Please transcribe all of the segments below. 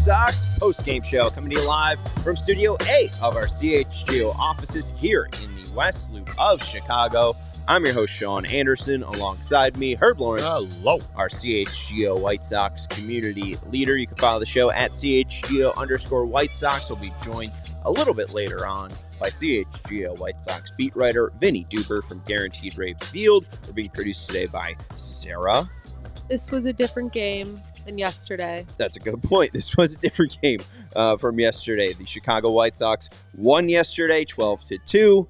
Sox post-game show coming to you live from Studio A of our CHGO offices here in the West Loop of Chicago. I'm your host, Sean Anderson. Alongside me, Herb Lawrence. Hello. Our CHGO White Sox community leader. You can follow the show at CHGO_White Sox. We'll be joined a little bit later on by CHGO White Sox beat writer Vinnie Duber from Guaranteed Rate Field. We're being produced today by Sarah. This was a different game than yesterday. That's a good point. This was a different game from yesterday. The Chicago White Sox won yesterday 12-2.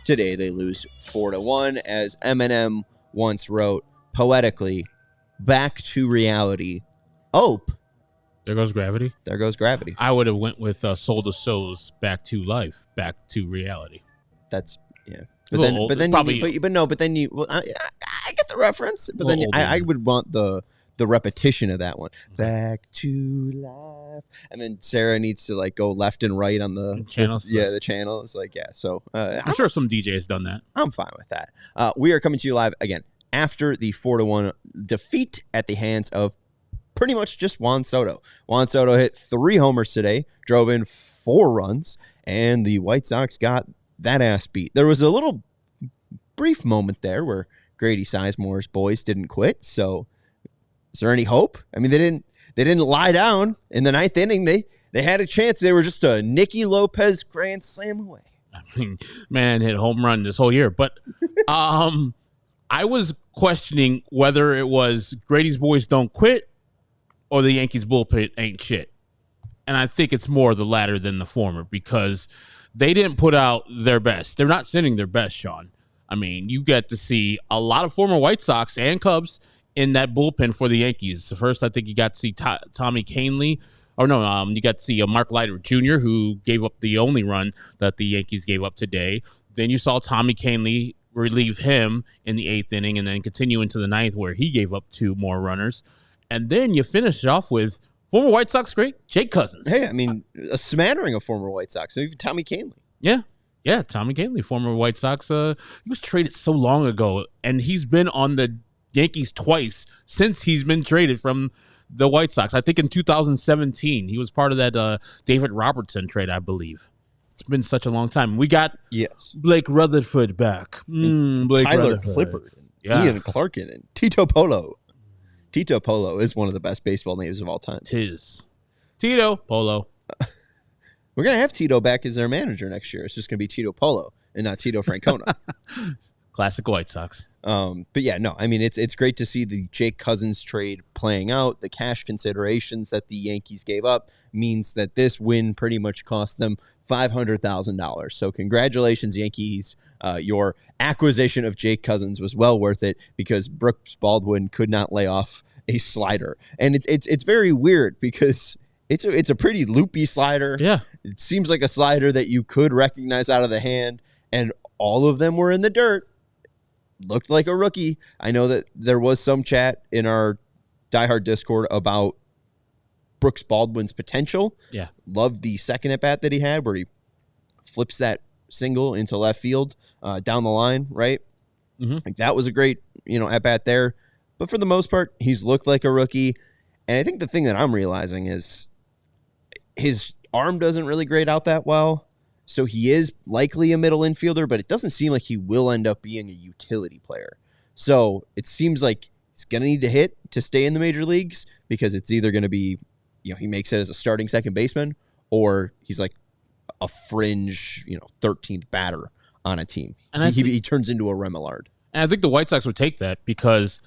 Today they lose 4-1. As Eminem once wrote poetically, back to reality. Ope. There goes gravity. There goes gravity. I would have went with Soul to Soul's Back to Life, Back to Reality. That's, yeah. But then I get the reference. But then I would want the repetition of that one. Back to life. And then Sarah needs to like go left and right on the channels. Yeah, the channel is like, yeah. So I'm sure some DJ has done that. I'm fine with that. We are coming to you live again after the 4-1 defeat at the hands of pretty much just Juan Soto. Juan Soto hit 3 homers today, drove in 4 runs, and the White Sox got that ass beat. There was a little brief moment there where Grady Sizemore's boys didn't quit. So is there any hope? I mean, they didn't lie down in the 9th inning. They had a chance. They were just a Nicky Lopez grand slam away. I mean, man hit home run this whole year. But I was questioning whether it was Grady's boys don't quit or the Yankees bullpen ain't shit. And I think it's more the latter than the former because they didn't put out their best. They're not sending their best, Sean. I mean, you get to see a lot of former White Sox and Cubs in that bullpen for the Yankees. So first, I think you got to see Tommy Kahnle. Or no, you got to see Mark Leiter Jr., who gave up the only run that the Yankees gave up today. Then you saw Tommy Kahnle relieve him in the 8th inning and then continue into the 9th where he gave up 2 more runners. And then you finish off with former White Sox great Jake Cousins. Hey, I mean, a smattering of former White Sox. Even Tommy Kahnle. Yeah, Tommy Kahnle, former White Sox. He was traded so long ago, and he's been on the Yankees twice since he's been traded from the White Sox. I think in 2017, he was part of that David Robertson trade, I believe. It's been such a long time. We got Blake Rutherford back. Blake Tyler Rutherford. Clippard. Ian Clarkin and Tito Polo. Tito Polo is one of the best baseball names of all time. Tis. Tito Polo. We're going to have Tito back as their manager next year. It's just going to be Tito Polo and not Tito Francona. Classic White Sox. But yeah, no, I mean, it's great to see the Jake Cousins trade playing out. The cash considerations that the Yankees gave up means that this win pretty much cost them $500,000. So congratulations, Yankees. Your acquisition of Jake Cousins was well worth it because Brooks Baldwin could not lay off a slider. And it's very weird because it's a pretty loopy slider. Yeah. It seems like a slider that you could recognize out of the hand, and all of them were in the dirt. Looked like a rookie. I know that there was some chat in our diehard Discord about Brooks Baldwin's potential. Yeah. Loved the second at bat that he had where he flips that single into left field down the line, right? Mm-hmm. Like that was a great, at bat there. But for the most part, he's looked like a rookie. And I think the thing that I'm realizing is his arm doesn't really grade out that well. So he is likely a middle infielder, but it doesn't seem like he will end up being a utility player. So it seems like he's going to need to hit to stay in the major leagues because it's either going to be, he makes it as a starting second baseman or he's like a fringe, 13th batter on a team. And he turns into a Remillard. And I think the White Sox would take that because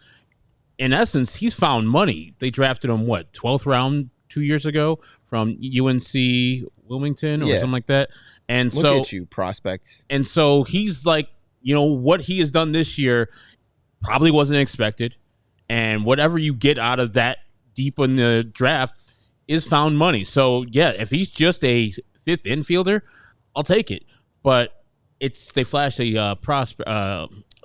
in essence, he's found money. They drafted him, 12th round 2 years ago from UNC Wilmington or something like that. And Look at you, prospects. And so he's like, what he has done this year probably wasn't expected. And whatever you get out of that deep in the draft is found money. So, yeah, if he's just a 5th infielder, I'll take it. But they flash a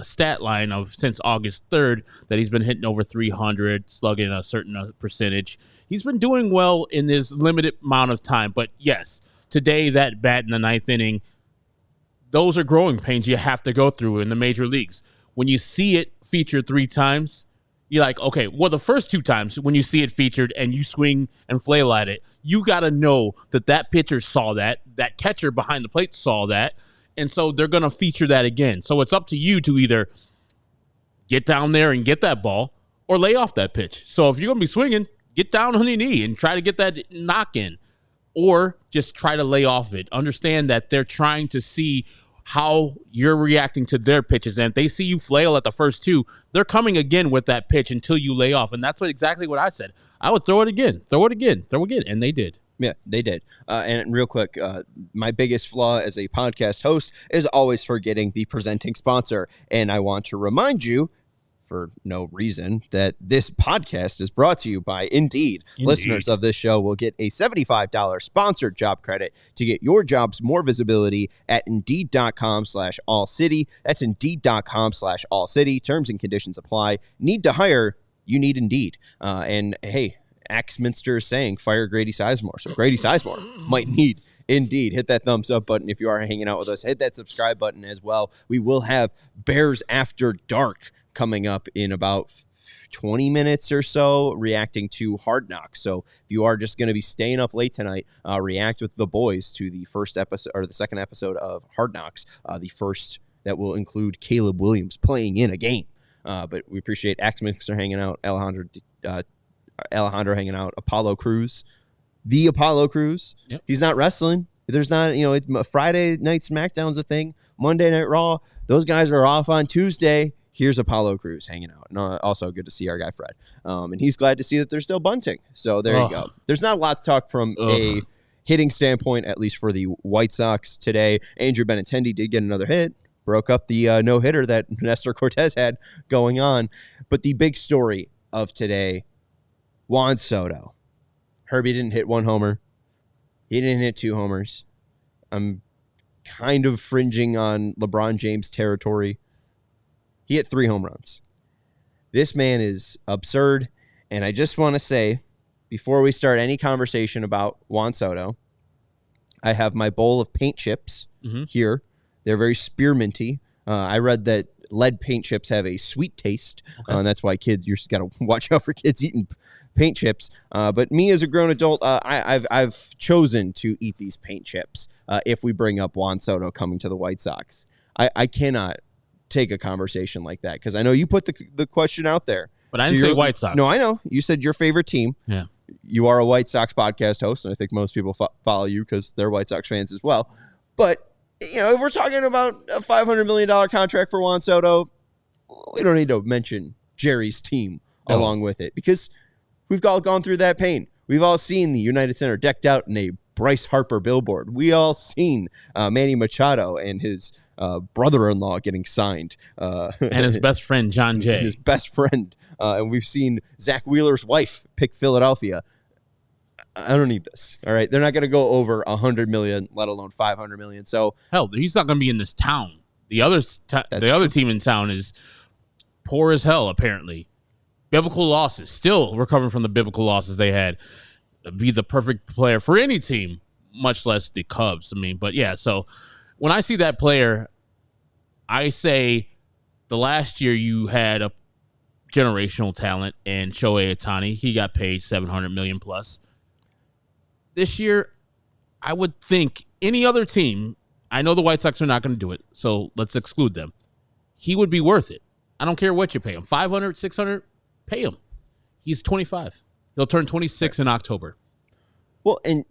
stat line of since August 3rd that he's been hitting over 300, slugging a certain percentage. He's been doing well in this limited amount of time. But, yes, today that bat in the 9th inning, those are growing pains you have to go through in the major leagues. When you see it featured 3 times, You're like, okay, well, the first 2 times when you see it featured and you swing and flail at it, you got to know that pitcher saw that catcher behind the plate saw that, and so they're going to feature that again. So it's up to you to either get down there and get that ball or lay off that pitch. So if you're going to be swinging, get down on your knee and try to get that knock in, or just try to lay off it. Understand that they're trying to see how you're reacting to their pitches. And if they see you flail at the first 2, they're coming again with that pitch until you lay off. And that's exactly what I said. I would throw it again. And they did. Yeah, they did. And real quick, my biggest flaw as a podcast host is always forgetting the presenting sponsor. And I want to remind you, for no reason, that this podcast is brought to you by Indeed. Listeners of this show will get a $75 sponsored job credit to get your jobs more visibility at Indeed.com/AllCity. That's Indeed.com/AllCity. Terms and conditions apply. Need to hire? You need Indeed. And hey, Axminster is saying fire Grady Sizemore. So Grady Sizemore might need Indeed. Hit that thumbs up button if you are hanging out with us. Hit that subscribe button as well. We will have Bears After Dark coming up in about 20 minutes or so, reacting to Hard Knocks. So if you are just going to be staying up late tonight, react with the boys to the first episode or the second episode of Hard Knocks, the first that will include Caleb Williams playing in a game. But we appreciate Axminster hanging out, Alejandro hanging out, Apollo Crews, the Apollo Crews. Yep. He's not wrestling. There's not, Friday night SmackDown's a thing. Monday Night Raw. Those guys are off on Tuesday. Here's Apollo Crews hanging out. And also good to see our guy Fred. And he's glad to see that there's still Bunting. So there you go. There's not a lot to talk from a hitting standpoint, at least for the White Sox today. Andrew Benintendi did get another hit. Broke up the no-hitter that Nestor Cortes had going on. But the big story of today, Juan Soto. Herbie didn't hit 1 homer. He didn't hit 2 homers. I'm kind of fringing on LeBron James territory. He hit 3 home runs. This man is absurd. And I just want to say, before we start any conversation about Juan Soto, I have my bowl of paint chips here. They're very spearminty. I read that lead paint chips have a sweet taste. And that's why kids, you got to watch out for kids eating paint chips. But me as a grown adult, I've chosen to eat these paint chips if we bring up Juan Soto coming to the White Sox. I cannot take a conversation like that because I know you put the question out there. But I didn't say White Sox. No, I know. You said your favorite team. Yeah. You are a White Sox podcast host, and I think most people follow you because they're White Sox fans as well. But, if we're talking about a $500 million contract for Juan Soto, we don't need to mention Jerry's team along with it because we've all gone through that pain. We've all seen the United Center decked out in a Bryce Harper billboard. We all seen Manny Machado and his brother-in-law getting signed. And his best friend, John Jay. His best friend. And we've seen Zach Wheeler's wife pick Philadelphia. I don't need this. All right. They're not going to go over $100 million, let alone $500 million. So hell, he's not going to be in this town. The other team in town is poor as hell, apparently. Biblical losses. Still recovering from the biblical losses they had. Be the perfect player for any team, much less the Cubs. But yeah, so when I see that player, I say the last year you had a generational talent in Shohei Ohtani. He got paid $700 million plus. This year, I would think any other team, I know the White Sox are not going to do it, so let's exclude them. He would be worth it. I don't care what you pay him. $500, $600, pay him. He's 25. He'll turn 26 in October. Well, and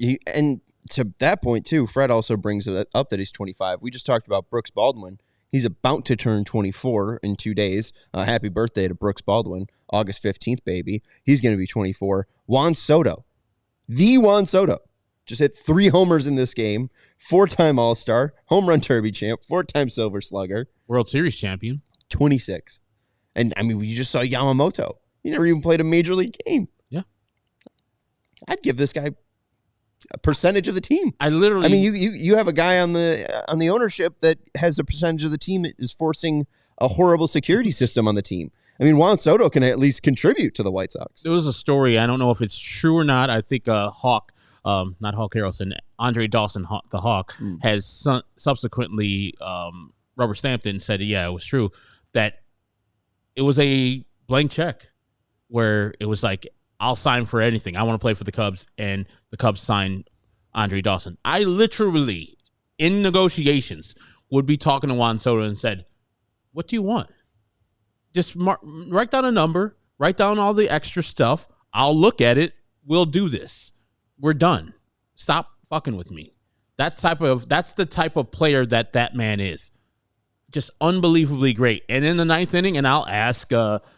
to that point, too, Fred also brings it up that he's 25. We just talked about Brooks Baldwin. He's about to turn 24 in 2 days. Happy birthday to Brooks Baldwin. August 15th, baby. He's going to be 24. Juan Soto. The Juan Soto. Just hit 3 homers in this game. 4-time All-Star. Home run derby champ. 4-time Silver Slugger. World Series champion. 26. And, we just saw Yamamoto. He never even played a major league game. Yeah. I'd give this guy a percentage of the team. You have a guy on the ownership that has a percentage of the team that is forcing a horrible security system on the team. Juan Soto can at least contribute to the White Sox. There was a story. I don't know if it's true or not. I think not Hawk Harrelson, Andre Dawson, the Hawk, has subsequently rubber stamped it and said, yeah, it was true, that it was a blank check. where it was like, I'll sign for anything. I want to play for the Cubs, and the Cubs signed Andre Dawson. I literally, in negotiations, would be talking to Juan Soto and said, what do you want? Just write down a number, write down all the extra stuff. I'll look at it. We'll do this. We're done. Stop fucking with me. That's the type of player that man is. Just unbelievably great. And in the ninth inning, and I'll ask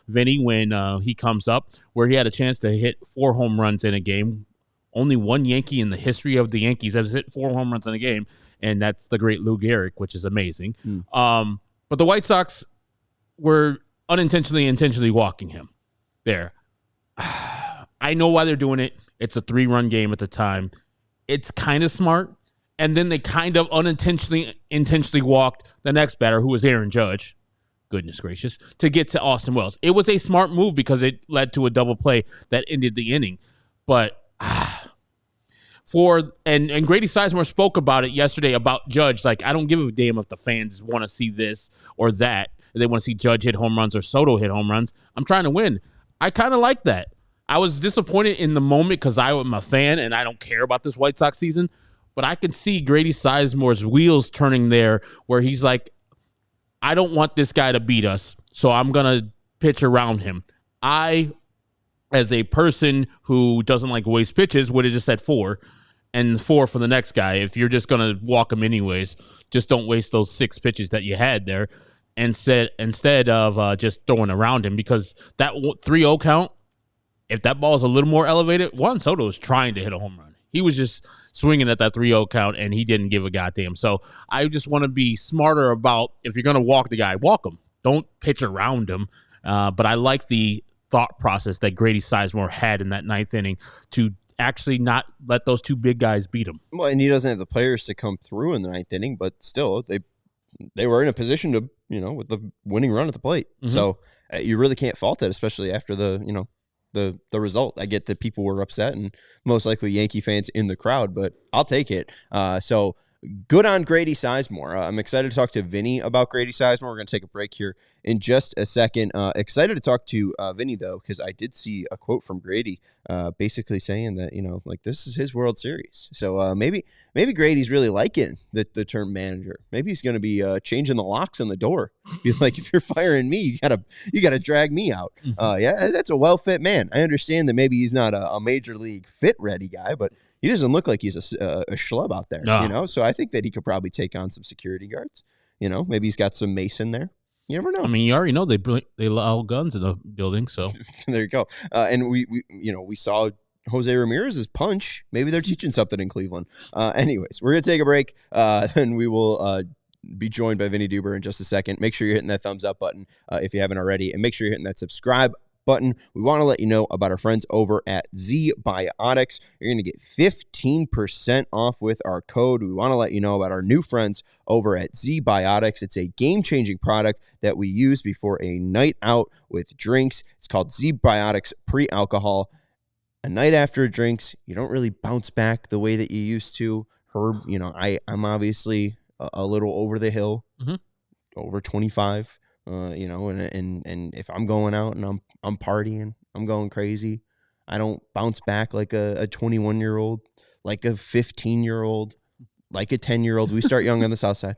Vinny when he comes up, where he had a chance to hit 4 home runs in a game. Only one Yankee in the history of the Yankees has hit 4 home runs in a game, and that's the great Lou Gehrig, which is amazing. But the White Sox were intentionally walking him there. I know why they're doing it. It's a 3-run game at the time. It's kind of smart. And then they kind of intentionally walked the next batter, who was Aaron Judge, goodness gracious, to get to Austin Wells. It was a smart move because it led to a double play that ended the inning. But and Grady Sizemore spoke about it yesterday about Judge. Like, I don't give a damn if the fans want to see this or that. They want to see Judge hit home runs or Soto hit home runs. I'm trying to win. I kind of like that. I was disappointed in the moment because I am a fan and I don't care about this White Sox season. But I could see Grady Sizemore's wheels turning there where he's like, I don't want this guy to beat us, so I'm going to pitch around him. I, as a person who doesn't like waste pitches, would have just said 4 and 4 for the next guy. If you're just going to walk him anyways, just don't waste those 6 pitches that you had there instead of just throwing around him, because that 3-0 count, if that ball is a little more elevated, Juan Soto is trying to hit a home run. He was just swinging at that 3-0 count, and he didn't give a goddamn. So I just want to be smarter about, if you're going to walk the guy, walk him. Don't pitch around him. But I like the thought process that Grady Sizemore had in that 9th inning to actually not let those 2 big guys beat him. Well, and he doesn't have the players to come through in the 9th inning, but still, they were in a position to, with the winning run at the plate. Mm-hmm. So you really can't fault it, especially after the result. I get that people were upset and most likely Yankee fans in the crowd, but I'll take it. So good on Grady Sizemore. I'm excited to talk to Vinny about Grady Sizemore. We're going to take a break here in just a second. Excited to talk to Vinny, though, because I did see a quote from Grady basically saying that, this is his World Series. So maybe Grady's really liking the term manager. Maybe he's going to be changing the locks on the door. Be like, if you're firing me, you gotta drag me out. Yeah, that's a well-fit man. I understand that maybe he's not a major league fit-ready guy, but he doesn't look like he's a schlub out there, no. So I think that he could probably take on some security guards. Maybe he's got some mason there. You never know. I mean, you already know they allow guns in the building, so there you go. And we saw Jose Ramirez's punch. Maybe they're teaching something in Cleveland. Anyways, we're gonna take a break. Then we will be joined by Vinnie Duber in just a second. Make sure you're hitting that thumbs up button if you haven't already, and make sure you're hitting that subscribe button. We want to let you know about our friends over at ZBiotics. You're going to get 15% off with our code. We want to let you know about our new friends over at ZBiotics. It's a game-changing product that we use before a night out with drinks. It's called ZBiotics Pre-Alcohol. A night after drinks, you don't really bounce back the way that you used to. Herb, I'm obviously a little over the hill, over 25. And if I'm going out and I'm partying, I'm going crazy, I don't bounce back like a 21-year-old, like a 15-year-old, like a 10-year-old. We start young on the South Side.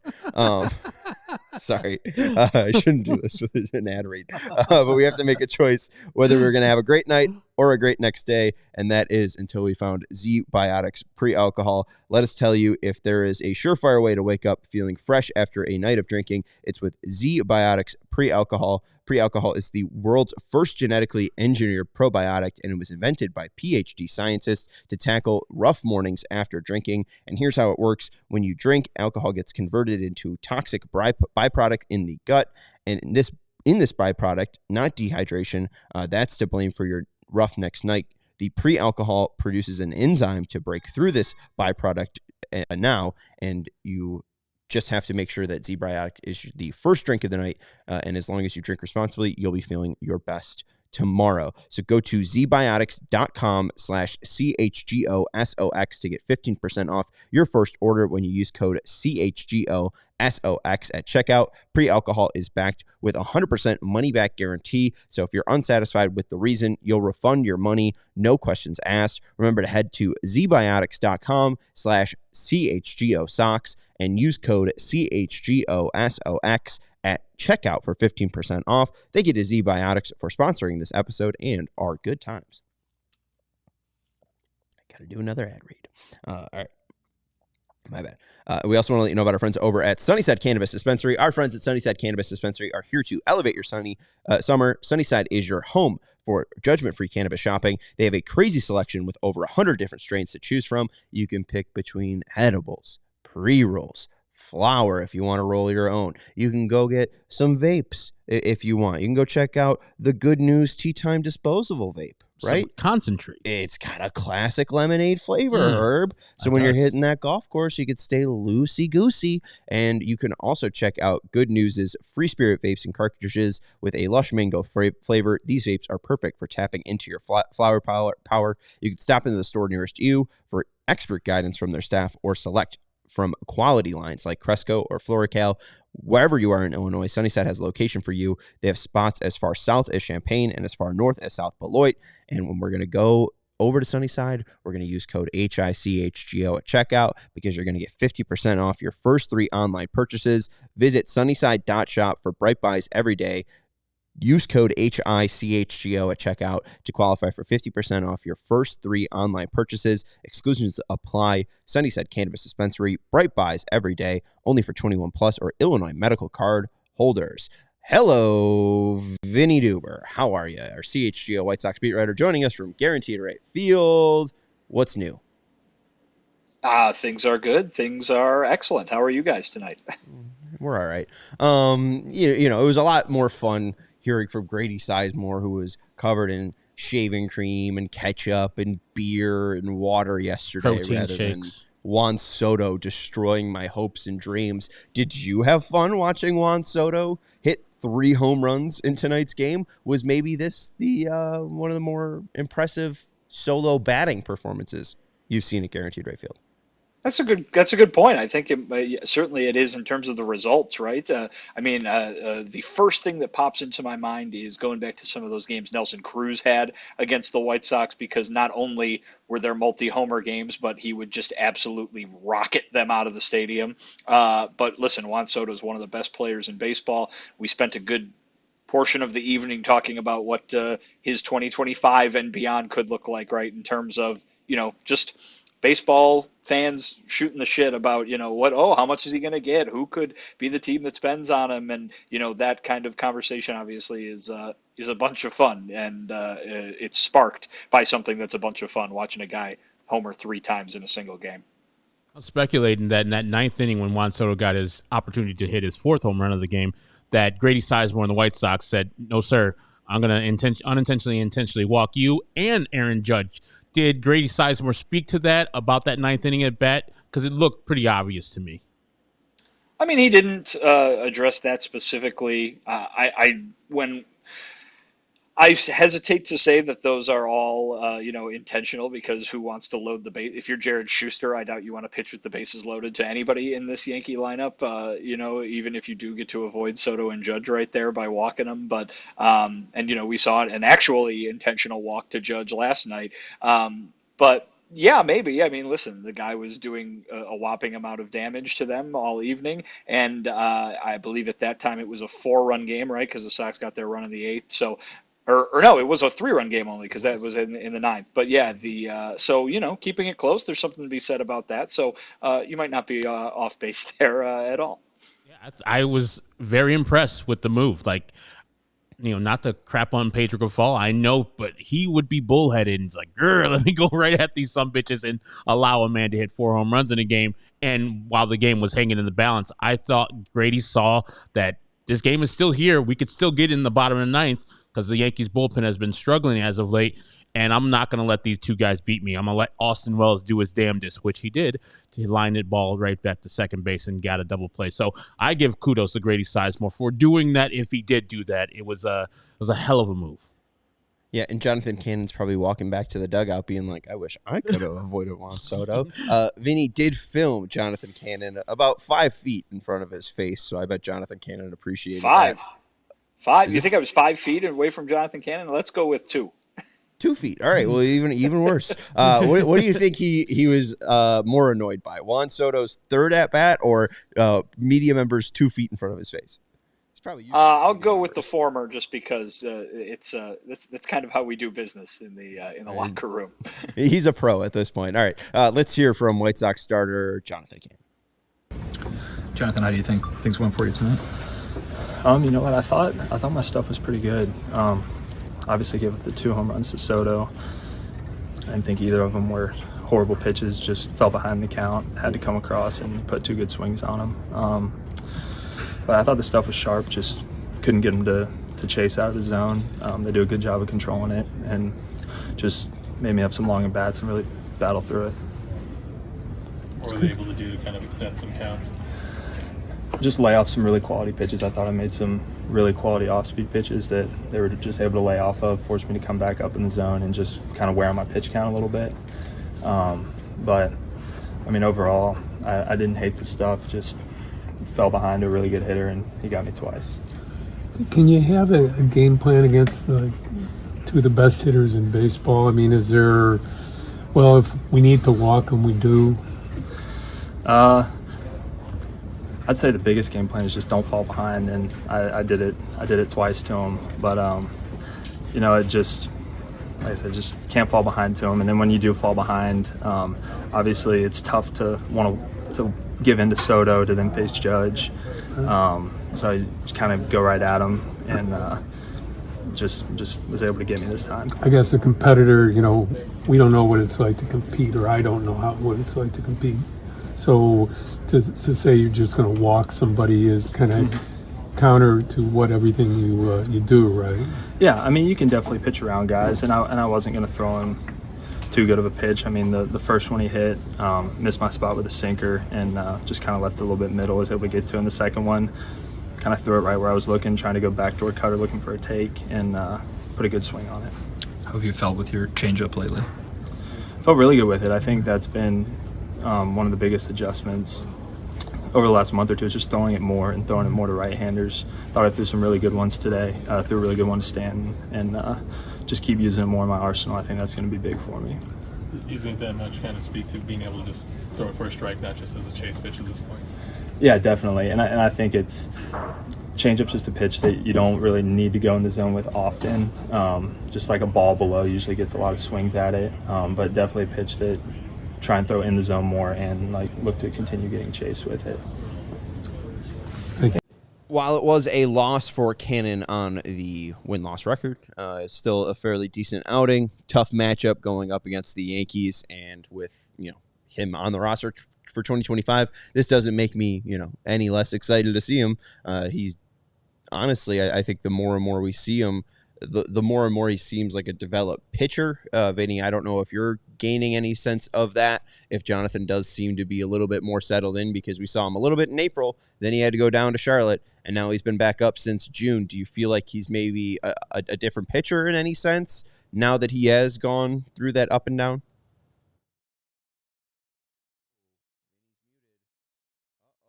Sorry, I shouldn't do this with an ad read, but we have to make a choice whether we're going to have a great night or a great next day, and that is until we found ZBiotics Pre-Alcohol. Let us tell you, if there is a surefire way to wake up feeling fresh after a night of drinking, it's with ZBiotics Pre-Alcohol. Pre-alcohol is the world's first genetically engineered probiotic, and it was invented by PhD scientists to tackle rough mornings after drinking. And here's how it works. When you drink, alcohol gets converted into toxic byproduct in the gut, and in this byproduct, not dehydration, that's to blame for your rough next night. The pre-alcohol produces an enzyme to break through this byproduct now, and you just have to make sure that ZBiotic is the first drink of the night, and as long as you drink responsibly, you'll be feeling your best tomorrow. So go to zbiotics.com/CHGOSOX to get 15% off your first order when you use code CHGOSOX at checkout. Pre-alcohol is backed with 100% money-back guarantee. So if you're unsatisfied with the reason, you'll refund your money. No questions asked. Remember to head to zbiotics.com/CHGOSOX and use code CHGOSOX at checkout for 15% off. Thank you to ZBiotics for sponsoring this episode and our good times. I got to do another ad read. All right. My bad. We also want to let you know about our friends over at Sunnyside Cannabis Dispensary. Our friends at Sunnyside Cannabis Dispensary are here to elevate your summer. Sunnyside is your home for judgment-free cannabis shopping. They have a crazy selection with over 100 different strains to choose from. You can pick between edibles, pre-rolls, flower if you want to roll your own. You can go get some vapes if you want. You can go check out the Good News Tea Time disposable vape, right? Some concentrate. It's got a classic lemonade flavor, Herb. So when you're hitting that golf course, you could stay loosey-goosey. And you can also check out Good News's Free Spirit vapes and cartridges with a lush mango flavor. These vapes are perfect for tapping into your flower power. You can stop into the store nearest you for expert guidance from their staff or select from quality lines like Cresco or Florical. Wherever you are in Illinois, Sunnyside has a location for you. They have spots as far south as Champaign and as far north as South Beloit. And when we're going to go over to Sunnyside, we're going to use code HICHGO at checkout because you're going to get 50% off your first 3 online purchases. Visit sunnyside.shop for bright buys every day. Use code HICHGO at checkout to qualify for 50% off your first 3 online purchases. Exclusions apply. Sunnyside Cannabis Dispensary. Bright buys every day. Only for 21 plus or Illinois medical card holders. Hello, Vinnie Duber. How are you? Our CHGO White Sox beat writer joining us from Guaranteed Right Field. What's new? Things are good. Things are excellent. How are you guys tonight? We're all right. You know, it was a lot more fun hearing from Grady Sizemore, who was covered in shaving cream and ketchup and beer and water yesterday, Protein rather shakes. than Juan Soto destroying my hopes and dreams. Did you have fun watching Juan Soto hit 3 home runs in tonight's game? Was maybe this the one of the more impressive solo batting performances you've seen at Guaranteed Right Field? That's a good point. I think certainly it is in terms of the results, right? The first thing that pops into my mind is going back to some of those games Nelson Cruz had against the White Sox, because not only were there multi-homer games, but he would just absolutely rocket them out of the stadium. But listen, Juan Soto is one of the best players in baseball. We spent a good portion of the evening talking about what his 2025 and beyond could look like, right? In terms of, just baseball fans shooting the shit about, how much is he going to get? Who could be the team that spends on him? And, that kind of conversation obviously is a bunch of fun. And it's sparked by something that's a bunch of fun, watching a guy homer 3 times in a single game. I was speculating that in that 9th inning when Juan Soto got his opportunity to hit his 4th home run of the game, that Grady Sizemore and the White Sox said, "No, sir, I'm going to intentionally walk you and Aaron Judge." Did Grady Sizemore speak to that about that 9th inning at bat? Because it looked pretty obvious to me. I mean, he didn't address that specifically. I hesitate to say that those are all, intentional, because who wants to load the base? If you're Jared Schuster, I doubt you want to pitch with the bases loaded to anybody in this Yankee lineup, even if you do get to avoid Soto and Judge right there by walking them. But, we saw an actually intentional walk to Judge last night. But yeah, maybe. I mean, listen, the guy was doing a whopping amount of damage to them all evening. And I believe at that time it was a 4-run game, right? Because the Sox got their run in the 8th. So, or no, it was a 3-run game only, because that was in the 9th. But yeah, keeping it close, there's something to be said about that. So you might not be off base there at all. Yeah, I was very impressed with the move. Like, not to crap on Pedro Grifol, I know, but he would be bullheaded and it's like, let me go right at these sumbitches and allow a man to hit 4 home runs in a game. And while the game was hanging in the balance, I thought Grady saw that this game is still here. We could still get in the bottom of the 9th because the Yankees bullpen has been struggling as of late. And I'm not going to let these 2 guys beat me. I'm going to let Austin Wells do his damnedest, which he did. He lined it ball right back to second base and got a double play. So I give kudos to Grady Sizemore for doing that. If he did do that, it was a hell of a move. Yeah, and Jonathan Cannon's probably walking back to the dugout being like, I wish I could have avoided Juan Soto. Vinny did film Jonathan Cannon about 5 feet in front of his face, so I bet Jonathan Cannon appreciated that. Five? You think I was 5 feet away from Jonathan Cannon? Let's go with 2. 2 feet. All right, well, even worse. What do you think he was more annoyed by? Juan Soto's third at-bat or media members 2 feet in front of his face? I'll go with the former, just because that's kind of how we do business in the locker room. He's a pro at this point. All right, let's hear from White Sox starter Jonathan Cannon. Jonathan, how do you think things went for you tonight? You know what, I thought my stuff was pretty good. Obviously gave up the 2 home runs to Soto. I didn't think either of them were horrible pitches. Just fell behind the count, had to come across and put 2 good swings on them. But I thought the stuff was sharp, just couldn't get them to chase out of the zone. They do a good job of controlling it, and just made me have some long at-bats and really battle through it. What were they able to do to kind of extend some counts? Just lay off some really quality pitches. I thought I made some really quality off-speed pitches that they were just able to lay off of, forced me to come back up in the zone and just kind of wear on my pitch count a little bit. But, I mean, overall, I didn't hate the stuff, just fell behind a really good hitter, and he got me twice. Can you have a game plan against the 2 of the best hitters in baseball? I mean, is there, well, if we need to walk them, we do? I'd say the biggest game plan is just don't fall behind, and I did it twice to him. But you know, it just, like I said, just can't fall behind to him. And then when you do fall behind, obviously it's tough to want to give in to Soto to then face Judge. So I just kind of go right at him, and just was able to get me this time. I guess a competitor, you know, we don't know what it's like to compete, or I don't know what it's like to compete. So to say you're just going to walk somebody is kind of counter to what everything you do, right? Yeah, I mean, you can definitely pitch around guys, and I wasn't going to throw him too good of a pitch. I mean, the first one he hit, missed my spot with a sinker, and just kind of left it a little bit middle. I was able to get to. And the second one, kind of threw it right where I was looking, trying to go backdoor cutter, looking for a take, and put a good swing on it. How have you felt with your changeup lately? Felt really good with it. I think that's been one of the biggest adjustments over the last month or two, is just throwing it more and throwing it more to right-handers. Thought I threw some really good ones today. Threw a really good one to Stanton, and just keep using it more in my arsenal. I think that's going to be big for me. Does using that much kind of speak to being able to just throw it for a strike, not just as a chase pitch at this point? Yeah, definitely. And I think it's changeup's just a pitch that you don't really need to go in the zone with often. Just like a ball below usually gets a lot of swings at it, but definitely a pitch that try and throw in the zone more and like look to continue getting chased with it. While it was a loss for Cannon on the win-loss record, it's still a fairly decent outing. Tough matchup going up against the Yankees, and with him on the roster for 2025, this doesn't make me any less excited to see him. He's honestly, I think the more and more we see him, the more and more he seems like a developed pitcher. Vinny, I don't know if you're gaining any sense of that, if Jonathan does seem to be a little bit more settled in, because we saw him a little bit in April, then he had to go down to Charlotte, and now he's been back up since June. Do you feel like he's maybe a different pitcher in any sense now that he has gone through that up and down?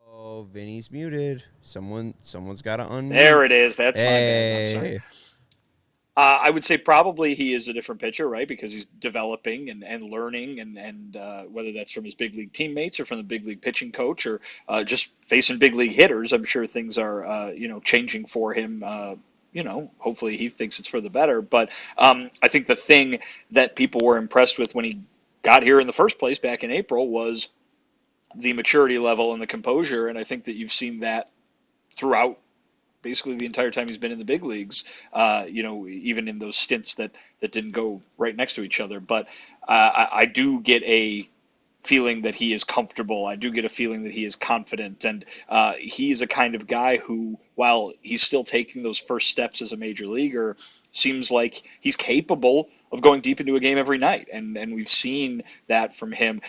Oh, Vinny's muted. Someone's got to unmute. There it is. That's my hey. bad. I'm sorry. I would say probably he is a different pitcher, right? Because he's developing and learning, and whether that's from his big league teammates or from the big league pitching coach or just facing big league hitters, I'm sure things are changing for him. Hopefully he thinks it's for the better. But I think the thing that people were impressed with when he got here in the first place back in April was the maturity level and the composure, and I think that you've seen that throughout basically the entire time he's been in the big leagues, even in those stints that didn't go right next to each other. But I do get a feeling that he is comfortable. I do get a feeling that he is confident. And he is a kind of guy who, while he's still taking those first steps as a major leaguer, seems like he's capable of going deep into a game every night. And we've seen that from him.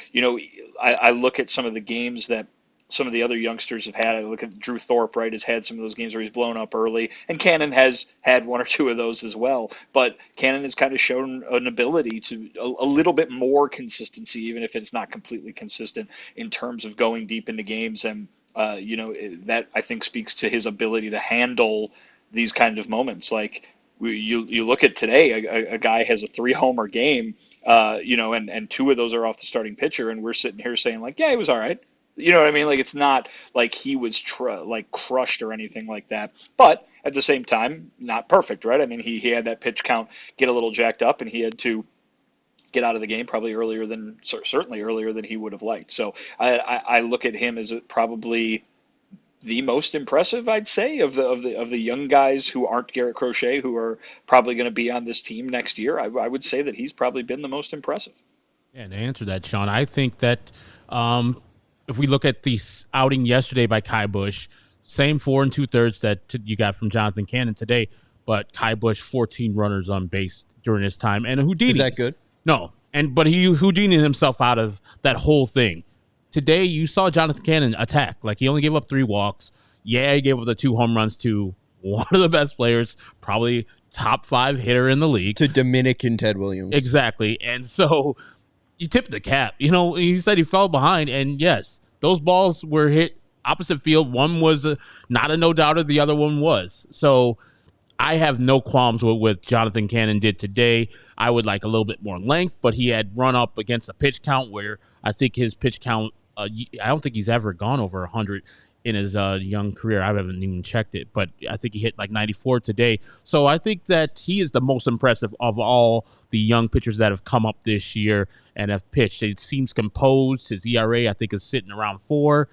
I look at some of the games that some of the other youngsters have had. I look at Drew Thorpe, right, has had some of those games where he's blown up early, and Cannon has had one or two of those as well. But Cannon has kind of shown an ability to a little bit more consistency, even if it's not completely consistent in terms of going deep into games. And, that I think speaks to his ability to handle these kind of moments. Like, you look at today, a guy has a 3-homer game, and 2 of those are off the starting pitcher, and we're sitting here saying, like, yeah, he was all right. You know what I mean? Like, it's not like he was crushed or anything like that. But at the same time, not perfect, right? I mean, he had that pitch count get a little jacked up, and he had to get out of the game probably certainly earlier than he would have liked. So I look at him as probably the most impressive, I'd say, of the young guys who aren't Garrett Crochet, who are probably going to be on this team next year. I would say that he's probably been the most impressive. Yeah, and to answer that, Sean, I think that if we look at the outing yesterday by Kai Busch, same 4 2/3 that you got from Jonathan Cannon today, but Kai Busch 14 runners on base during his time, and Houdini. Is that good? No, but he Houdini himself out of that whole thing. Today, you saw Jonathan Cannon attack. Like, he only gave up 3 walks. Yeah, he gave up the 2 home runs to one of the best players, probably top 5 hitter in the league. To Dominican Ted Williams. Exactly. And so you tipped the cap. He said he fell behind, and yes, those balls were hit opposite field. One was not a no-doubter. The other one was. So I have no qualms with what Jonathan Cannon did today. I would like a little bit more length, but he had run up against a pitch count where I think his pitch count, I don't think he's ever gone over 100 in his young career. I haven't even checked it, but I think he hit like 94 today. So I think that he is the most impressive of all the young pitchers that have come up this year and have pitched. It seems composed. His ERA, I think, is sitting around 4.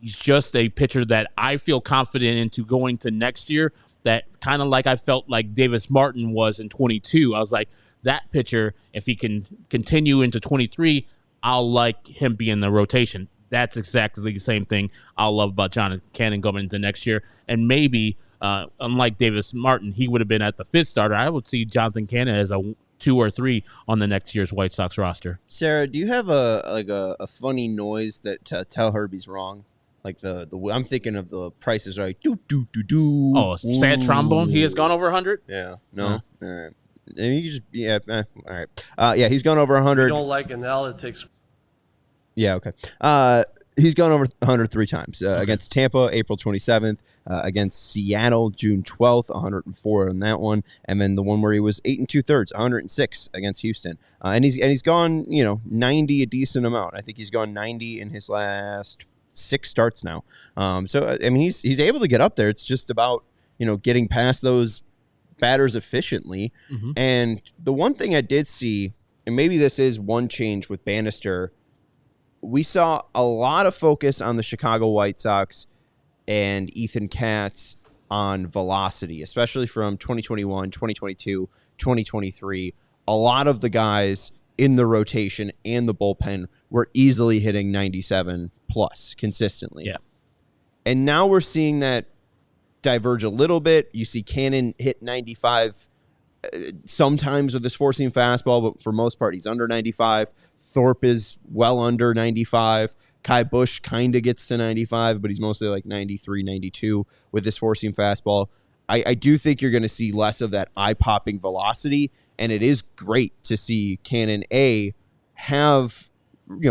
He's just a pitcher that I feel confident into going to next year, that kind of like I felt like Davis Martin was in 22. I was like, that pitcher, if he can continue into 23, I'll like him being in the rotation. That's exactly the same thing I'll love about Jonathan Cannon going into next year. And maybe, unlike Davis Martin, he would have been at the 5th starter. I would see Jonathan Cannon as a 2 or 3 on the next year's White Sox roster. Sarah, do you have a funny noise that tell Herbie's wrong? Like the I'm thinking of the Price is Right. Do do do do. Oh, sad trombone. He has gone over 100. Yeah. No. All right. And you just all right. Yeah, he's gone over 100. You don't like an L, it takes. Yeah. Okay. He's gone over 100 3 times against Tampa, April 27th. Against Seattle, June 12th, 104 on that one, and then the one where he was 8 2/3, 106 against Houston. And he's gone 90 a decent amount. I think he's gone 90 in his last 6 starts now. So I mean he's able to get up there. It's just about getting past those batters efficiently. Mm-hmm. And the one thing I did see, and maybe this is one change with Bannister, we saw a lot of focus on the Chicago White Sox and Ethan Katz on velocity, especially from 2021, 2022, 2023. A lot of the guys in the rotation and the bullpen were easily hitting 97 plus consistently. Yeah. And now we're seeing that diverge a little bit. You see Cannon hit 95 sometimes with his 4-seam fastball, but for most part, he's under 95. Thorpe is well under 95. Kai Busch kind of gets to 95, but he's mostly like 93, 92 with this 4-seam fastball. I do think you're going to see less of that eye-popping velocity, and it is great to see Cannon have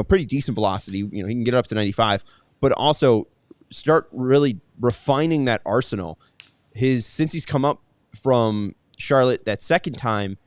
pretty decent velocity. He can get up to 95, but also start really refining that arsenal. Since he's come up from Charlotte that second time,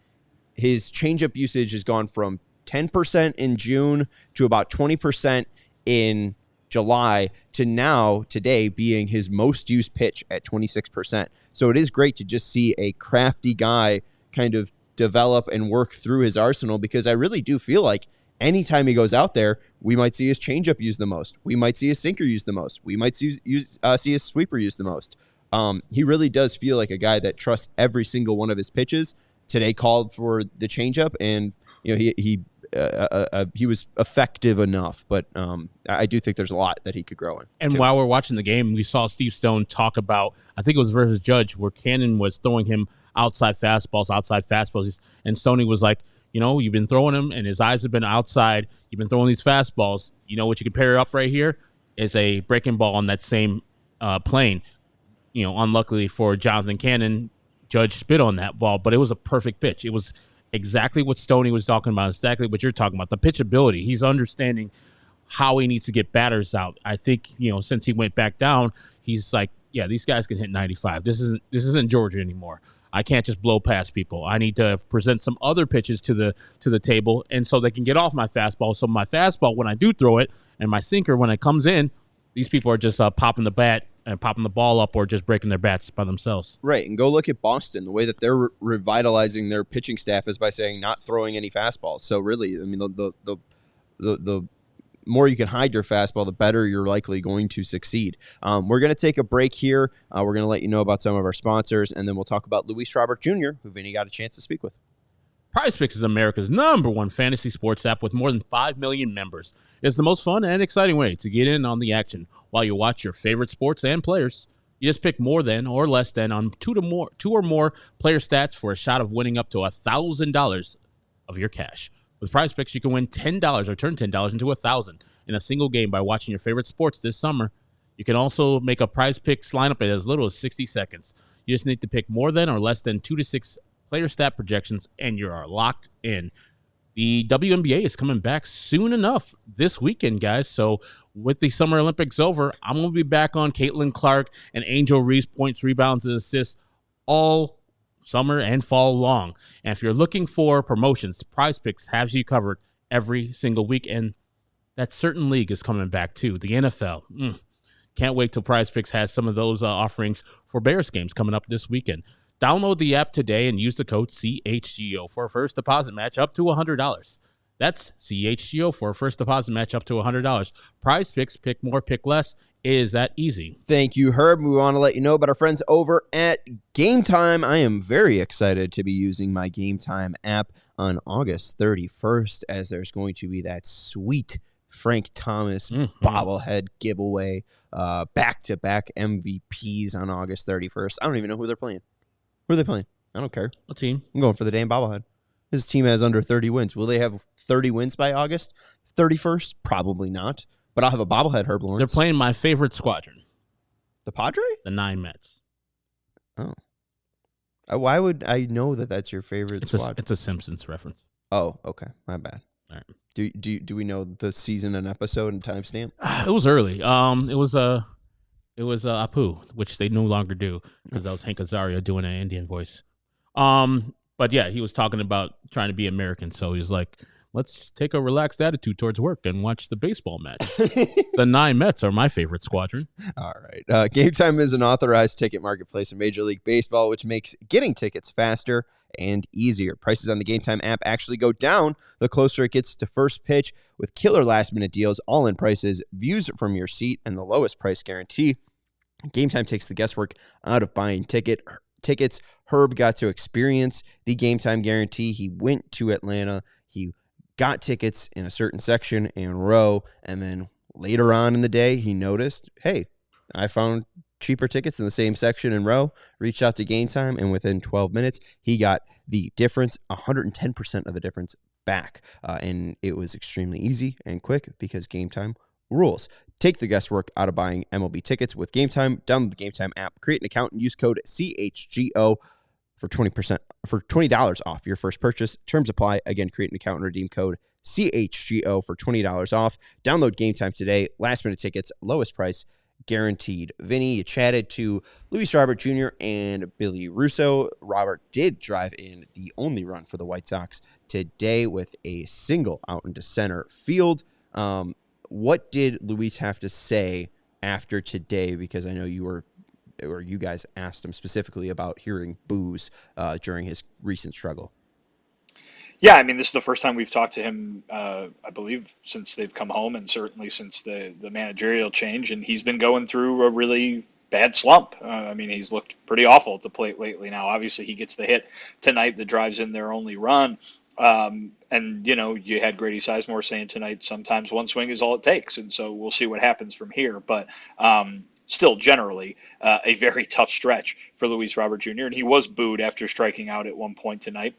his changeup usage has gone from 10% in June to about 20% in July to now today being his most used pitch at 26%. So it is great to just see a crafty guy kind of develop and work through his arsenal, because I really do feel like anytime he goes out there, we might see his changeup used the most. We might see his sinker used the most. We might see his sweeper used the most. He really does feel like a guy that trusts every single one of his pitches. Today called for the changeup, and he was effective enough, but I do think there's a lot that he could grow in. And while we're watching the game, we saw Steve Stone talk about, I think it was versus Judge, where Cannon was throwing him outside fastballs, and Stoney was like, you've been throwing him, and his eyes have been outside. You've been throwing these fastballs. You know what you can pair up right here? is a breaking ball on that same plane. Unluckily for Jonathan Cannon, Judge spit on that ball, but it was a perfect pitch. It was exactly what Stoney was talking about, exactly what you're talking about, the pitchability. He's understanding how he needs to get batters out. I think, since he went back down, he's like, yeah, these guys can hit 95. This isn't Georgia anymore. I can't just blow past people. I need to present some other pitches to the table, and so they can get off my fastball. So my fastball, when I do throw it, and my sinker, when it comes in, these people are just popping the bat and popping the ball up or just breaking their bats by themselves. Right, and go look at Boston. The way that they're revitalizing their pitching staff is by saying not throwing any fastballs. So really, I mean, the more you can hide your fastball, the better you're likely going to succeed. We're going to take a break here. We're going to let you know about some of our sponsors, and then we'll talk about Luis Robert Jr., who Vinny got a chance to speak with. PrizePicks is America's #1 fantasy sports app with more than 5 million members. It's the most fun and exciting way to get in on the action while you watch your favorite sports and players. You just pick more than or less than on two or more player stats for a shot of winning up to $1,000 of your cash. With PrizePicks, you can win $10 or turn $10 into $1,000 in a single game by watching your favorite sports this summer. You can also make a PrizePicks lineup in as little as 60 seconds. You just need to pick more than or less than 2 to 6 player stat projections, and you are locked in. The WNBA is coming back soon enough this weekend, guys. So with the Summer Olympics over, I'm going to be back on Caitlin Clark and Angel Reese points, rebounds, and assists all summer and fall long. And if you're looking for promotions, PrizePicks has you covered every single week. And that certain league is coming back too, the NFL. Can't wait till PrizePicks has some of those offerings for Bears games coming up this weekend. Download the app today and use the code CHGO for a first deposit match up to $100. That's CHGO for a first deposit match up to $100. PrizePicks, pick more, pick less. It is that easy. Thank you, Herb. We want to let you know about our friends over at Game Time. I am very excited to be using my Game Time app on August 31st, as there's going to be that sweet Frank Thomas bobblehead giveaway, back-to-back MVPs on August 31st. I don't even know who they're playing. Who are they playing? I don't care. What team? I'm going for the damn bobblehead. His team has under 30 wins. Will they have 30 wins by August 31st? Probably not. But I'll have a bobblehead, Herb Lawrence. They're playing my favorite squadron. The Padre? The 9 Mets. Oh. Why would I know that that's your favorite squadron? It's a Simpsons reference. Oh, okay. My bad. All right. Do we know the season and episode and timestamp? It was early. It was Apu, which they no longer do because that was Hank Azaria doing an Indian voice. But yeah, he was talking about trying to be American. So he's like, let's take a relaxed attitude towards work and watch the baseball match. The 9 Mets are my favorite squadron. All right. Game Time is an authorized ticket marketplace in Major League Baseball, which makes getting tickets faster and easier. Prices on the Game Time app actually go down the closer it gets to first pitch, with killer last-minute deals, all-in prices, views from your seat, and the lowest price guarantee. Game Time takes the guesswork out of buying tickets. Herb got to experience the Game Time guarantee. He went to Atlanta. He got tickets in a certain section and row, and then later on in the day, he noticed, hey, I found cheaper tickets in the same section and row, reached out to Game Time, and within 12 minutes, he got the difference, 110% of the difference back. And it was extremely easy and quick because Game Time rules. Take the guesswork out of buying MLB tickets with Game Time. Download the Game Time app, create an account, and use code CHGO for $20 off your first purchase. Terms apply. Again, create an account and redeem code CHGO for $20 off. Download Game Time today. Last minute tickets, lowest price guaranteed. Vinny, you chatted to Luis Robert Jr. and Billy Russo. Robert did drive in the only run for the White Sox today with a single out into center field. What did Luis have to say after today? Because I know you guys asked him specifically about hearing boos during his recent struggle. Yeah, I mean, this is the first time we've talked to him, I believe, since they've come home, and certainly since the managerial change. And he's been going through a really bad slump. I mean, he's looked pretty awful at the plate lately. Now, obviously, he gets the hit tonight that drives in their only run. And, you had Grady Sizemore saying tonight, sometimes one swing is all it takes. And so we'll see what happens from here. But still, generally, a very tough stretch for Luis Robert Jr. And he was booed after striking out at one point tonight.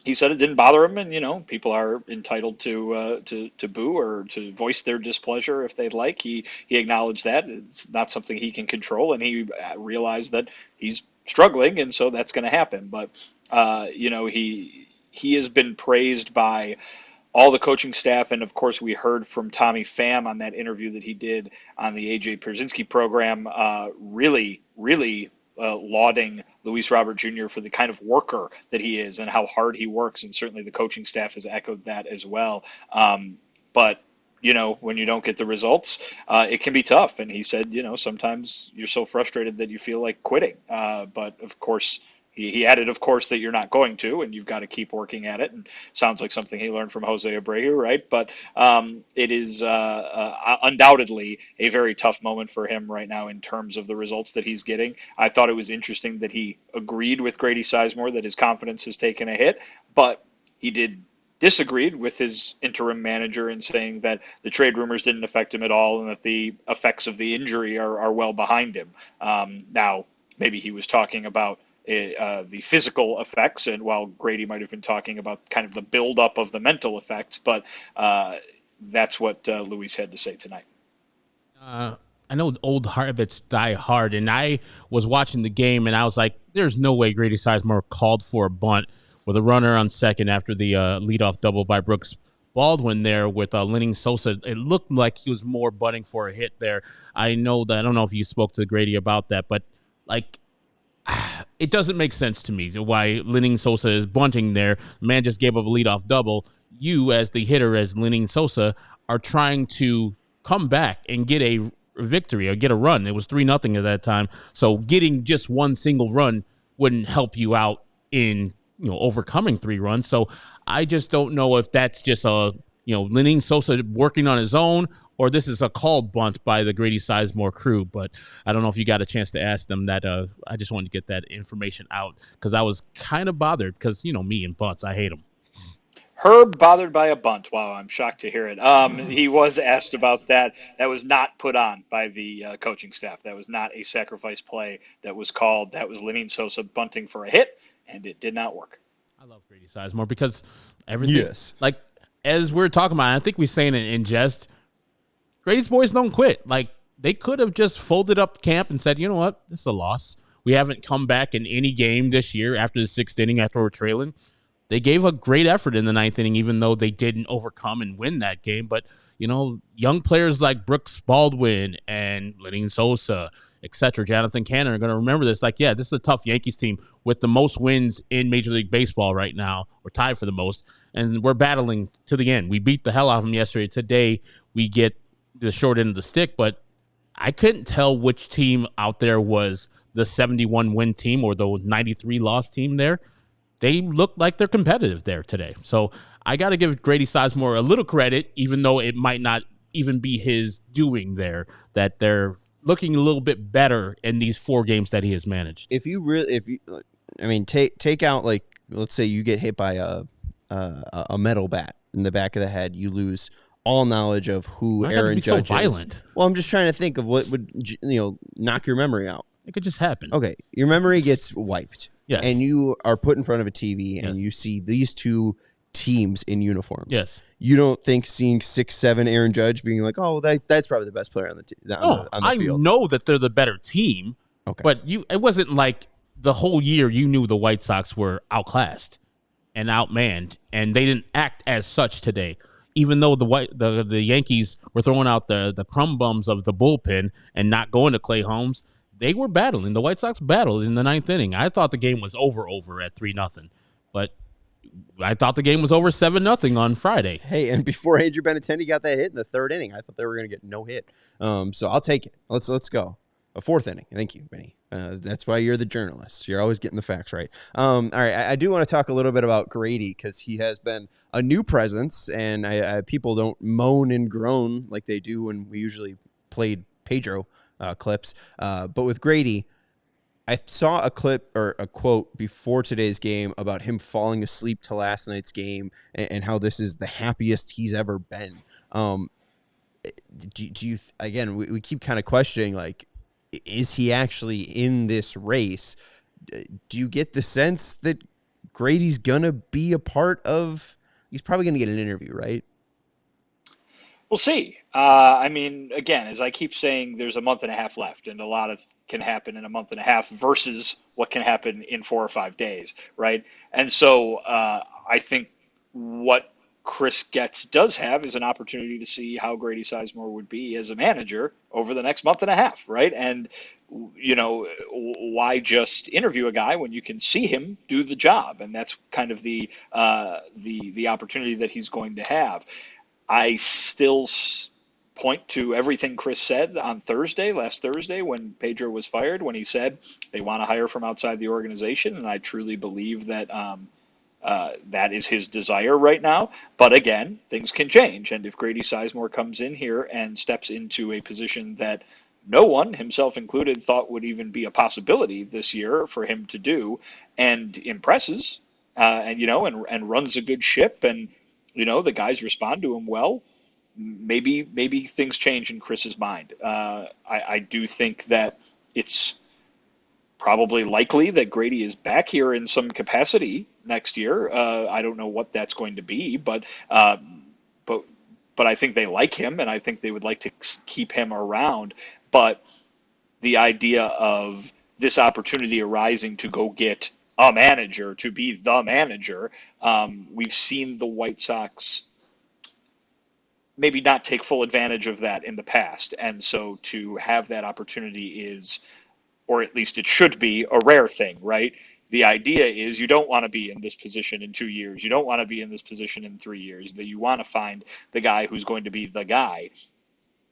he said it didn't bother him, and people are entitled to boo or to voice their displeasure if they'd like. He acknowledged that it's not something he can control, and he realized that he's struggling, and so that's going to happen. But he has been praised by all the coaching staff, and of course we heard from Tommy Pham on that interview that he did on the AJ Pierzynski program, really lauding Luis Robert Jr. for the kind of worker that he is and how hard he works, and certainly the coaching staff has echoed that as well. But when you don't get the results, it can be tough. And he said, sometimes you're so frustrated that you feel like quitting. But of course, he added, of course, that you're not going to, and you've got to keep working at it. And sounds like something he learned from Jose Abreu, right? But it is undoubtedly a very tough moment for him right now in terms of the results that he's getting. I thought it was interesting that he agreed with Grady Sizemore that his confidence has taken a hit, but he disagreed with his interim manager in saying that the trade rumors didn't affect him at all and that the effects of the injury are well behind him. Now, maybe he was talking about the physical effects, and while Grady might have been talking about kind of the buildup of the mental effects, but that's what Luis had to say tonight. I know old habits die hard, and I was watching the game, and I was like, there's no way Grady Sizemore called for a bunt with a runner on second after the leadoff double by Brooks Baldwin there with Lenning Sosa. It looked like he was more bunting for a hit there. I don't know if you spoke to Grady about that, but it doesn't make sense to me why Lenning Sosa is bunting there. The man just gave up a leadoff double. You, as the hitter, as Lenning Sosa, are trying to come back and get a victory or get a run. It was 3-0 at that time. So getting just one single run wouldn't help you out in overcoming 3 runs. So I just don't know if that's just Lenning Sosa working on his own, or this is a called bunt by the Grady Sizemore crew. But I don't know if you got a chance to ask them that. I just wanted to get that information out because I was kind of bothered because, me and bunts, I hate them. Herb bothered by a bunt. Wow, I'm shocked to hear it. He was asked about that. That was not put on by the coaching staff. That was not a sacrifice play that was called. That was Lenning Sosa bunting for a hit, and it did not work. I love Grady Sizemore because everything, as we're talking about, I think we're saying it in jest, Grady's boys don't quit. They could have just folded up camp and said, you know what, this is a loss. We haven't come back in any game this year after the 6th inning after we're trailing. They gave a great effort in the 9th inning, even though they didn't overcome and win that game. But, young players like Brooks Baldwin and Lenning Sosa, etc., Jonathan Cannon are going to remember this. This is a tough Yankees team with the most wins in Major League Baseball right now. We're tied for the most, and we're battling to the end. We beat the hell out of them yesterday. Today, we get the short end of the stick, but I couldn't tell which team out there was the 71-win team or the 93-loss team there. They look like they're competitive there today. So I got to give Grady Sizemore a little credit, even though it might not even be his doing there, that they're looking a little bit better in these 4 games that he has managed. Take out, let's say you get hit by a metal bat in the back of the head, you lose all knowledge of who Aaron Judge so violent. is. Well, I'm just trying to think of what would knock your memory out. It could just happen. Okay, your memory gets wiped. Yes. And you are put in front of a TV and Yes. you see these 2 teams in uniforms. Yes. You don't think seeing 6'7" Aaron Judge being like, oh, that's probably the best player on the field. I know that they're the better team. Okay. But it wasn't like the whole year you knew the White Sox were outclassed and outmanned, and they didn't act as such today. Even though the Yankees were throwing out the crumb bums of the bullpen and not going to Clay Holmes, they were battling. The White Sox battled in the 9th inning. I thought the game was over at 3-0, but I thought the game was over 7-0 on Friday. Hey, and before Andrew Benintendi got that hit in the 3rd inning, I thought they were going to get no hit. So I'll take it. Let's go. A 4th inning. Thank you, Vinny. That's why you're the journalist. You're always getting the facts right. All right, I do want to talk a little bit about Grady because he has been a new presence, and people don't moan and groan like they do when we usually played Pedro clips. But with Grady, I saw a clip or a quote before today's game about him falling asleep to last night's game and how this is the happiest he's ever been. Do you again, we keep kind of questioning, is he actually in this race? Do you get the sense that Grady's gonna be a part of. He's probably gonna get an interview, right? We'll see. I mean, again, as I keep saying, there's a month and a half left, and a lot of can happen in a month and a half versus what can happen in 4 or 5 days, right? And so I think what Chris Getz does have is an opportunity to see how Grady Sizemore would be as a manager over the next month and a half, right? And why just interview a guy when you can see him do the job? And that's kind of the opportunity that he's going to have. I still point to everything Chris said on last Thursday, when Pedro was fired, when he said they want to hire from outside the organization. And I truly believe that that is his desire right now. But again, things can change. And if Grady Sizemore comes in here and steps into a position that no one, himself included, thought would even be a possibility this year for him to do, and impresses, and runs a good ship, and the guys respond to him well, maybe things change in Chris's mind. I do think that it's probably likely that Grady is back here in some capacity next year. I don't know what that's going to be, but I think they like him, and I think they would like to keep him around. But the idea of this opportunity arising to go get a manager, to be the manager, we've seen the White Sox maybe not take full advantage of that in the past. And so to have that opportunity is, or at least it should be, a rare thing, right? The idea is you don't want to be in this position in 2 years. You don't want to be in this position in 3 years. That you want to find the guy who's going to be the guy.